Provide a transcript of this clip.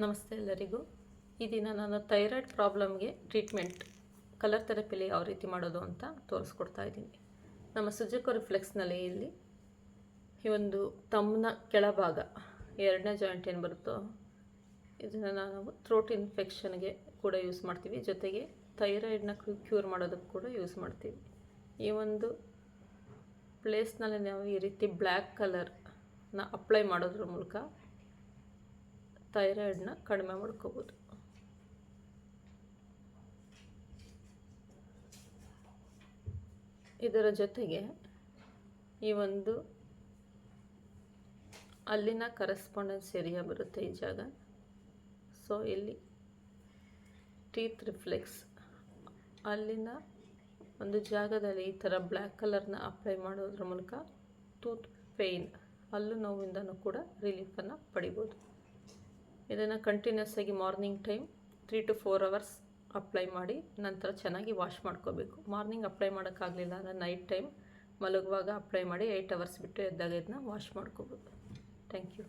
ನಮಸ್ತೆ ಎಲ್ಲರಿಗೂ. ಈ ದಿನ ನಾನು ಥೈರಾಯ್ಡ್ ಪ್ರಾಬ್ಲಮ್ಗೆ ಟ್ರೀಟ್ಮೆಂಟ್ ಕಲರ್ ಥೆರಪಿಲಿ ಯಾವ ರೀತಿ ಮಾಡೋದು ಅಂತ ತೋರಿಸ್ಕೊಡ್ತಾ ಇದ್ದೀನಿ. ನಮ್ಮ ಸುಜುಕೋ ರಿಫ್ಲೆಕ್ಸ್ನಲ್ಲಿ ಇಲ್ಲಿ ಈ ಒಂದು ತಮ್ಮನ ಕೆಳಭಾಗ ಎರಡನೇ ಜಾಯಿಂಟ್ ಏನು ಬರುತ್ತೋ ಇದನ್ನು ನಾವು ಥ್ರೋಟ್ ಇನ್ಫೆಕ್ಷನ್ಗೆ ಕೂಡ ಯೂಸ್ ಮಾಡ್ತೀವಿ, ಜೊತೆಗೆ ಥೈರಾಯ್ಡ್ನ ಕ್ಯೂರ್ ಮಾಡೋದಕ್ಕೆ ಕೂಡ ಯೂಸ್ ಮಾಡ್ತೀವಿ. ಈ ಒಂದು ಪ್ಲೇಸ್ನಲ್ಲಿ ನಾವು ಈ ರೀತಿ ಬ್ಲ್ಯಾಕ್ ಕಲರ್ನ ಅಪ್ಲೈ ಮಾಡೋದ್ರ ಮೂಲಕ ಥೈರಾಯ್ಡ್ನ ಕಡಿಮೆ ಮಾಡ್ಕೋಬೋದು. ಇದರ ಜೊತೆಗೆ ಈ ಒಂದು ಅಲ್ಲಿನ ಕರೆಸ್ಪಾಂಡೆನ್ಸ್ ಏರಿಯಾ ಬರುತ್ತೆ ಈ ಜಾಗ. ಸೊ ಇಲ್ಲಿ ಟೀತ್ ರಿಫ್ಲೆಕ್ಸ್ ಅಲ್ಲಿನ ಒಂದು ಜಾಗದಲ್ಲಿ ಈ ಥರ ಬ್ಲ್ಯಾಕ್ ಕಲರ್ನ ಅಪ್ಲೈ ಮಾಡೋದ್ರ ಮೂಲಕ ಟೂತ್ ಪೇಯ್ನ್ ಹಲ್ಲು ನೋವಿಂದನೂ ಕೂಡ ರಿಲೀಫನ್ನು ಪಡಿಬೋದು. ಇದನ್ನು ಕಂಟಿನ್ಯೂಸ್ ಆಗಿ morning time 3 to 4 hours apply ಮಾಡಿ ನಂತರ ಚೆನ್ನಾಗಿ ವಾಶ್ ಮಾಡ್ಕೋಬೇಕು. ಮಾರ್ನಿಂಗ್ ಅಪ್ಲೈ ಮಾಡೋಕ್ಕಾಗಲಿಲ್ಲ ಅಂದರೆ ನೈಟ್ ಟೈಮ್ ಮಲಗುವಾಗ ಅಪ್ಲೈ ಮಾಡಿ 8 hours ಬಿಟ್ಟು ಎದ್ದಾಗ ಇದನ್ನ ವಾಶ್ ಮಾಡ್ಕೋಬೋದು. Thank you.